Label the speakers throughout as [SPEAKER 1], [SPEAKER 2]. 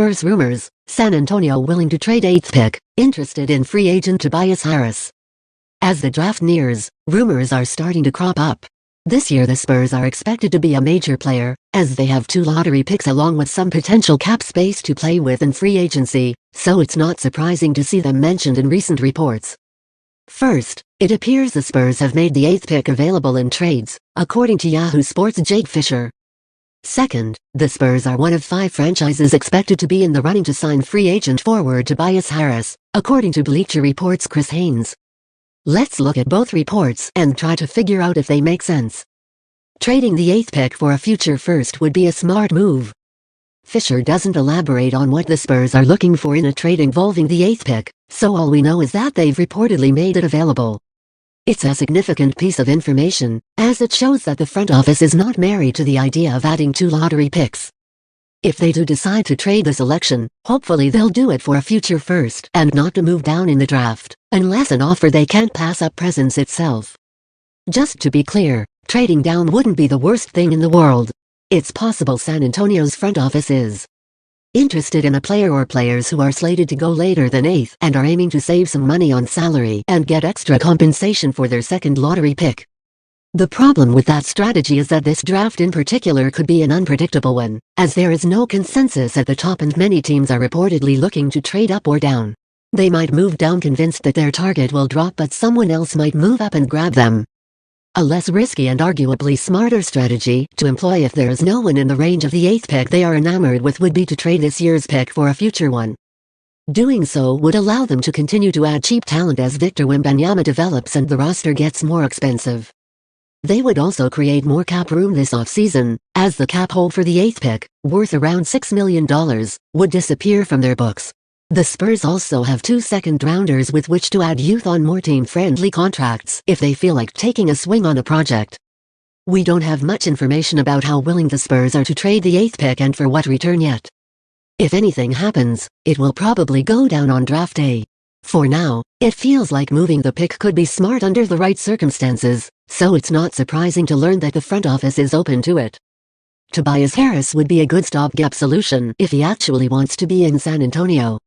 [SPEAKER 1] Spurs rumors, San Antonio willing to trade 8th pick, interested in free agent Tobias Harris. As the draft nears, rumors are starting to crop up. This year the Spurs are expected to be a major player, as they have 2 lottery picks along with some potential cap space to play with in free agency, so it's not surprising to see them mentioned in recent reports. First, it appears the Spurs have made the 8th pick available in trades, according to Yahoo Sports' Jake Fisher. Second, the Spurs are one of 5 franchises expected to be in the running to sign free agent forward Tobias Harris, according to Bleacher Report's Chris Haynes. Let's look at both reports and try to figure out if they make sense. Trading the 8th pick for a future first would be a smart move. Fisher doesn't elaborate on what the Spurs are looking for in a trade involving the 8th pick, so all we know is that they've reportedly made it available. It's a significant piece of information, as it shows that the front office is not married to the idea of adding 2 lottery picks. If they do decide to trade the selection, hopefully they'll do it for a future first and not to move down in the draft, unless an offer they can't pass up presents itself. Just to be clear, trading down wouldn't be the worst thing in the world. It's possible San Antonio's front office is interested in a player or players who are slated to go later than 8th and are aiming to save some money on salary and get extra compensation for their 2nd lottery pick. The problem with that strategy is that this draft in particular could be an unpredictable one, as there is no consensus at the top and many teams are reportedly looking to trade up or down. They might move down convinced that their target will drop, but someone else might move up and grab them. A less risky and arguably smarter strategy to employ if there is no one in the range of the 8th pick they are enamored with would be to trade this year's pick for a future one. Doing so would allow them to continue to add cheap talent as Victor Wembanyama develops and the roster gets more expensive. They would also create more cap room this offseason, as the cap hold for the 8th pick, worth around $6 million, would disappear from their books. The Spurs also have 2 second-rounders with which to add youth on more team-friendly contracts if they feel like taking a swing on a project. We don't have much information about how willing the Spurs are to trade the 8th pick and for what return yet. If anything happens, it will probably go down on draft day. For now, it feels like moving the pick could be smart under the right circumstances, so it's not surprising to learn that the front office is open to it. Tobias Harris would be a good stopgap solution if he actually wants to be in San Antonio.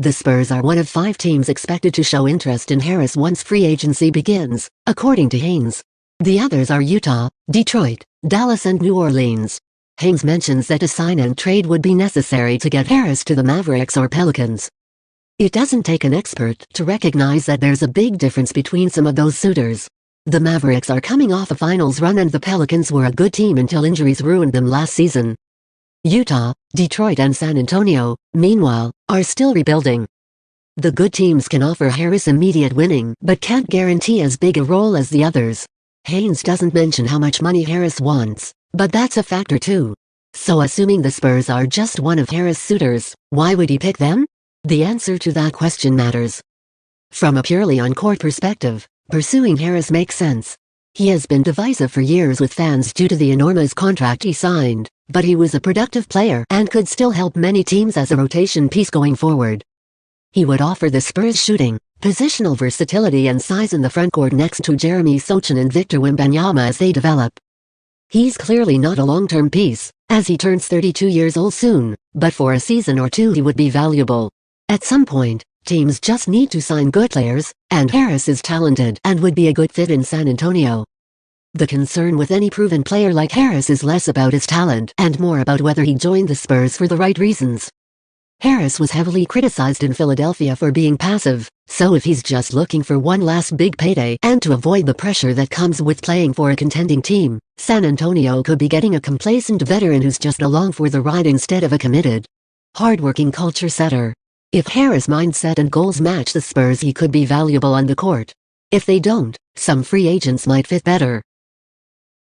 [SPEAKER 1] The Spurs are one of 5 teams expected to show interest in Harris once free agency begins, according to Haynes. The others are Utah, Detroit, Dallas and New Orleans. Haynes mentions that a sign-and-trade would be necessary to get Harris to the Mavericks or Pelicans. It doesn't take an expert to recognize that there's a big difference between some of those suitors. The Mavericks are coming off a finals run and the Pelicans were a good team until injuries ruined them last season. Utah, Detroit and San Antonio, meanwhile, are still rebuilding. The good teams can offer Harris immediate winning but can't guarantee as big a role as the others. Haynes doesn't mention how much money Harris wants, but that's a factor too. So assuming the Spurs are just one of Harris' suitors, why would he pick them? The answer to that question matters. From a purely on-court perspective, pursuing Harris makes sense. He has been divisive for years with fans due to the enormous contract he signed, but he was a productive player and could still help many teams as a rotation piece going forward. He would offer the Spurs shooting, positional versatility and size in the frontcourt next to Jeremy Sochan and Victor Wembanyama as they develop. He's clearly not a long-term piece, as he turns 32 years old soon, but for a season or 2 he would be valuable. At some point, teams just need to sign good players, and Harris is talented and would be a good fit in San Antonio. The concern with any proven player like Harris is less about his talent and more about whether he joined the Spurs for the right reasons. Harris was heavily criticized in Philadelphia for being passive, so if he's just looking for one last big payday and to avoid the pressure that comes with playing for a contending team, San Antonio could be getting a complacent veteran who's just along for the ride instead of a committed, hardworking culture setter. If Harris' mindset and goals match the Spurs, he could be valuable on the court. If they don't, some free agents might fit better.